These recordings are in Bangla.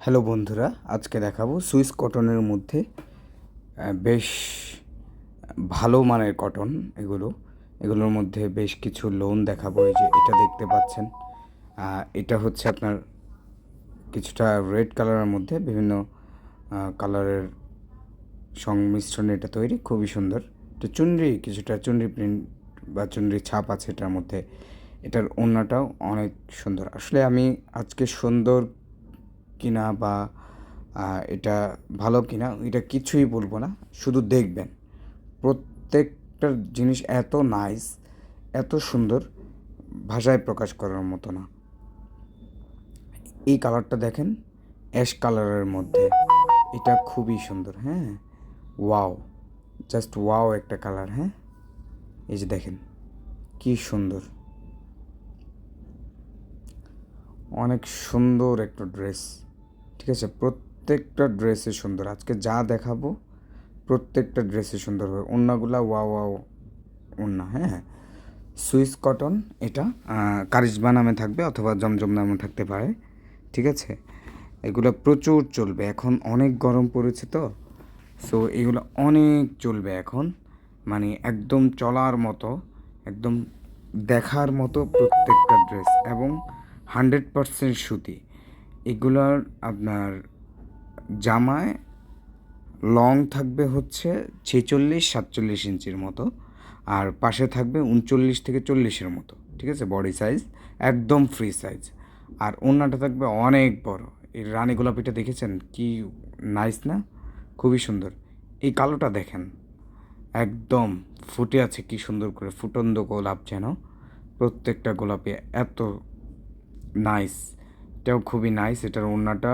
হ্যালো বন্ধুরা, আজকে দেখাবো সুইস কটনের মধ্যে বেশ ভালো মানের কটন। এগুলোর মধ্যে বেশ কিছু লোন দেখাবো। এই যে এটা দেখতে পাচ্ছেন, এটা হচ্ছে আপনার কিছুটা রেড কালারের মধ্যে বিভিন্ন কালারের সংমিশ্রণে এটা তৈরি, খুবই সুন্দর। এটা কিছুটা চুনরি প্রিন্ট বা চুনরি ছাপ আছে এটার মধ্যে। এটার ওড়নাটাও অনেক সুন্দর। আসলে আমি আজকে সুন্দর কিনা বা এটা ভালো কিনা এটা কিছুই বলবো না, শুধু দেখবেন। প্রত্যেকটা জিনিস এত নাইস, এত সুন্দর, ভাষায় প্রকাশ করার মতো না। এই কালারটা দেখেন, অ্যাশ কালারের মধ্যে, এটা খুবই সুন্দর। হ্যাঁ, ওয়াও, জাস্ট ওয়াও একটা কালার। হ্যাঁ, এই যে দেখেন কি সুন্দর, অনেক সুন্দর একটা ড্রেস। ঠিক আছে, প্রত্যেকটা ড্রেসে সুন্দর। আজকে যা দেখাবো প্রত্যেকটা ড্রেসে সুন্দর হবে। ওড়নাগুলা ওয়াও ওয়াও ওড়না। হ্যাঁ, সুইস কটন। এটা কারিজমা নামে থাকবে অথবা জমজম নামে থাকতে পারে। ঠিক আছে, এগুলো প্রচুর চলবে এখন, অনেক গরম পড়েছে তো। সো এগুলো অনেক চলবে এখন, মানে একদম চলার মতো, একদম দেখার মতো প্রত্যেকটা ড্রেস, এবং 100% সুতি। এগুলোর আপনার জামায় লং থাকবে হচ্ছে 46-47 ইঞ্চির মতো, আর পাশে থাকবে 39 থেকে 40-এর মতো। ঠিক আছে, বডি সাইজ একদম ফ্রি সাইজ। আর ওড়নাটা থাকবে অনেক বড়। এই রানী গোলাপিটা দেখেছেন কি নাইস না, খুবই সুন্দর। এই কালোটা দেখেন, একদম ফুটে আছে কি সুন্দর করে, ফুটন্ত গোলাপ যেন। প্রত্যেকটা গোলাপি এত নাইস, এটাও খুবই নাইস। এটার ওড়নাটা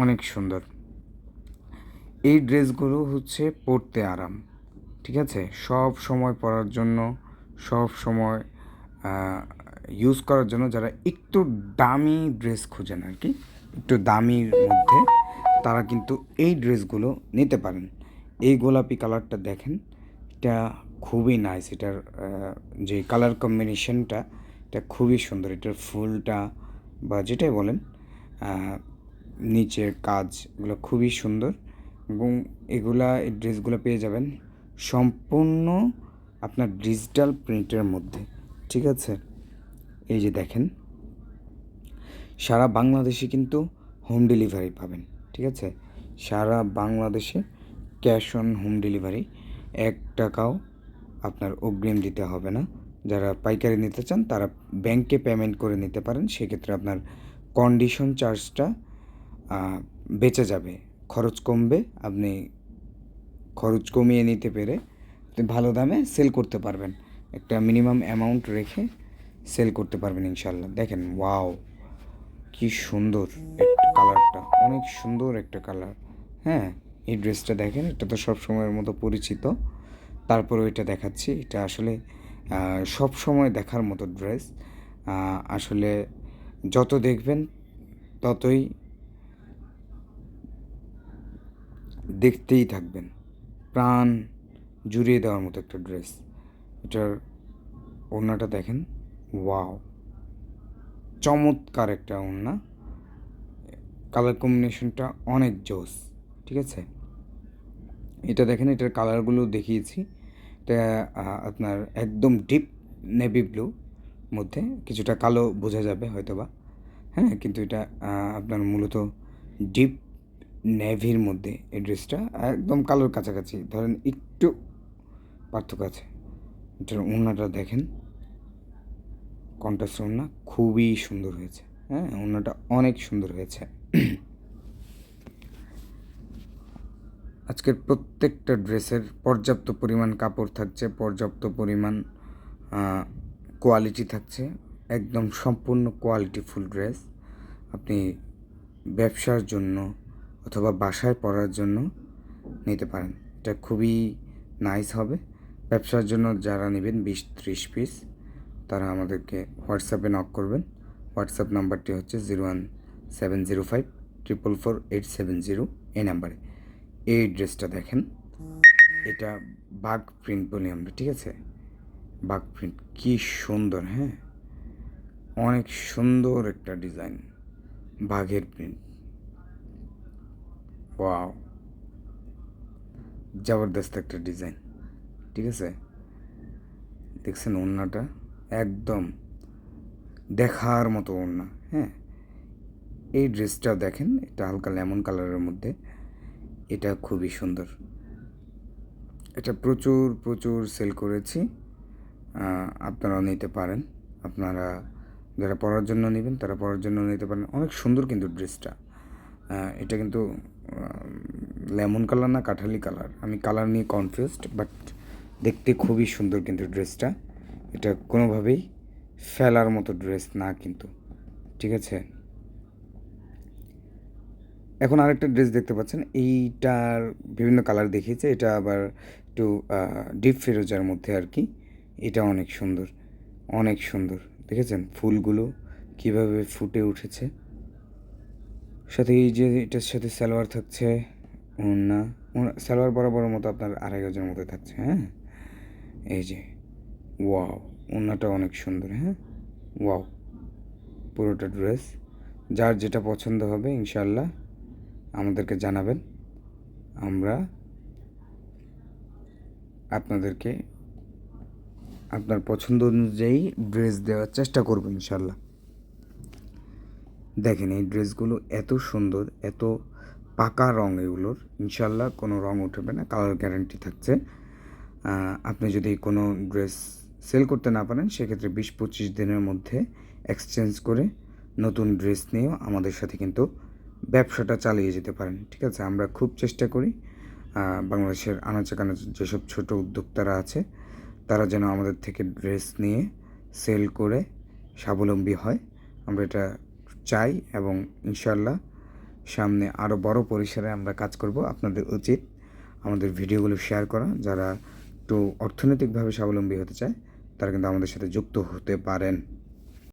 অনেক সুন্দর। এই ড্রেসগুলো হচ্ছে পরতে আরাম। ঠিক আছে, সব সময় পরার জন্য, সব সময় ইউজ করার জন্য, যারা একটু দামি ড্রেস খোঁজেন আর কি, একটু দামির মধ্যে, তারা কিন্তু এই ড্রেসগুলো নিতে পারেন। এই গোলাপি কালারটা দেখেন, এটা খুবই নাইস। এটার যে কালার কম্বিনেশনটা, এটা খুবই সুন্দর। এটার ফুলটা বা যেটাই বলেন, নিচের কাজ, এগুলো খুবই সুন্দর। এবং এই ড্রেসগুলো পেয়ে যাবেন সম্পূর্ণ আপনার ডিজিটাল প্রিন্টের মধ্যে। ঠিক আছে, এই যে দেখেন, সারা বাংলাদেশে কিন্তু হোম ডেলিভারি পাবেন। ঠিক আছে, সারা বাংলাদেশে ক্যাশ অন হোম ডেলিভারি, 1 টাকাও আপনার অগ্রিম দিতে হবে না। যারা পাইকারি নিতে চান তারা ব্যাংকে পেমেন্ট করে নিতে পারেন। সেক্ষেত্রে আপনার কন্ডিশন চার্জটা বেঁচে যাবে, খরচ কমবে। আপনি খরচ কমিয়ে নিতে পেরে আপনি ভালো দামে সেল করতে পারবেন। একটা মিনিমাম অ্যামাউন্ট রেখে সেল করতে পারবেন ইনশাল্লাহ। দেখেন, ওয়াও, কি সুন্দর কালারটা, অনেক সুন্দর একটা কালার। হ্যাঁ, এই ড্রেসটা দেখেন, এটা তো সব সময়ের মতো পরিচিত, তারপরে এটা দেখাচ্ছি। এটা আসলে সব সময় দেখার মতো ড্রেস। আসলে যত দেখবেন ততই দেখতেই থাকবেন, প্রাণ জুড়িয়ে দেওয়ার মতো একটা ড্রেস। এটার ওড়নাটা দেখেন, ওয়াও, চমৎকার একটা ওড়না। কালার কম্বিনেশনটা অনেক জোস। ঠিক আছে, এটা দেখেন, এটার কালারগুলো দেখিয়েছি। এটা আপনার একদম ডিপ নেভি ব্লু মধ্যে, কিছুটা কালো বোঝা যাবে হয়তোবা। হ্যাঁ, কিন্তু এটা আপনার মূলত ডিপ নেভির মধ্যে। এই ড্রেসটা একদম কালোর কাছাকাছি, ধরেন একটু পার্থক্য আছে। এটার ওড়নাটা দেখেন, কন্ট্রাস্ট ওড়না, খুবই সুন্দর হয়েছে। হ্যাঁ, ওড়নাটা অনেক সুন্দর হয়েছে। আজকের প্রত্যেকটা ড্রেসের পর্যাপ্ত পরিমাণ কাপড় থাকছে, পর্যাপ্ত পরিমাণ কোয়ালিটি থাকছে, একদম সম্পূর্ণ কোয়ালিটিফুল ড্রেস। আপনি ব্যবসার জন্য অথবা বাসায় পরার জন্য নিতে পারেন। এটা খুবই নাইস হবে। ব্যবসার জন্য যারা নেবেন 20-30 পিস, তারা আমাদেরকে হোয়াটসঅ্যাপে নক করবেন। হোয়াটসঅ্যাপ নাম্বারটি হচ্ছে 01705 444 870, এই নাম্বারে। এই ড্রেসটা দেখেন, এটা বাঘ প্রিন্ট বলি আমরা। ঠিক আছে, বাঘ প্রিন্ট কি সুন্দর। হ্যাঁ, অনেক সুন্দর একটা ডিজাইন, বাঘের প্রিন্ট। ওয়াও, জবরদস্ত একটা ডিজাইন। ঠিক আছে, দেখছেন ওড়নাটা একদম দেখার মতো ওড়না। হ্যাঁ, এই ড্রেসটা দেখেন, এটা হালকা লেমন কালারের মধ্যে, এটা খুবই সুন্দর। এটা প্রচুর প্রচুর সেল করেছি, আপনারাও নিতে পারেন। আপনারা যারা পরার জন্য নেবেন তারা পরার জন্য নিতে পারেন। অনেক সুন্দর কিন্তু ড্রেসটা। এটা কিন্তু লেমন কালার না কাঠালি কালার, আমি কালার নিয়ে কনফিউজড, বাট দেখতে খুবই সুন্দর কিন্তু ড্রেসটা। এটা কোনোভাবেই ফেলার মতো ড্রেস না কিন্তু। ঠিক আছে, এখন আরেকটা ড্রেস দেখতে পাচ্ছেন, এইটার বিভিন্ন কালার দেখিয়েছে, এটা আবার একটু ডিপ ফিরোজার মধ্যে আর কি। এটা অনেক সুন্দর, অনেক সুন্দর। দেখেছেন ফুলগুলো কিভাবে ফুটে উঠেছে। সাথে এই যে এটার সাথে সালোয়ার থাকছে, ওড়না, সালোয়ার বরাবর মতো আপনার 2.5 গজের মতো থাকছে। হ্যাঁ, এই যে ওয়াও, ওড়নাটা অনেক সুন্দর। হ্যাঁ, ওয়াও, পুরোটা ড্রেস। যার যেটা পছন্দ হবে ইনশাল্লাহ আমাদেরকে জানাবেন, আমরা আপনাদেরকে আপনার পছন্দ অনুযায়ী ড্রেস দেওয়ার চেষ্টা করব ইনশাল্লাহ। দেখেন এই ড্রেসগুলো এত সুন্দর, এত পাকা রঙ এগুলোর, ইনশাল্লাহ কোনো রঙ উঠবে না, কালার গ্যারান্টি থাকছে। আপনি যদি কোনো ড্রেস সেল করতে না পারেন সেক্ষেত্রে 20-25 দিনের মধ্যে এক্সচেঞ্জ করে নতুন ড্রেস নিয়েও আমাদের সাথে কিন্তু ব্যবসাটা চালিয়ে যেতে পারেন। ঠিক আছে, আমরা খুব চেষ্টা করি বাংলাদেশের আনাচে কানাচে যেসব ছোট উদ্যোক্তারা আছে তারা যেন আমাদের থেকে ড্রেস নিয়ে সেল করে স্বাবলম্বী হয়, আমরা এটা চাই। এবং ইনশাল্লাহ সামনে আরও বড় পরিসরে আমরা কাজ করব। আপনাদের উচিত আমাদের ভিডিওগুলো শেয়ার করা। যারা একটু অর্থনৈতিকভাবে স্বাবলম্বী হতে চায় তারা কিন্তু আমাদের সাথে যুক্ত হতে পারেন।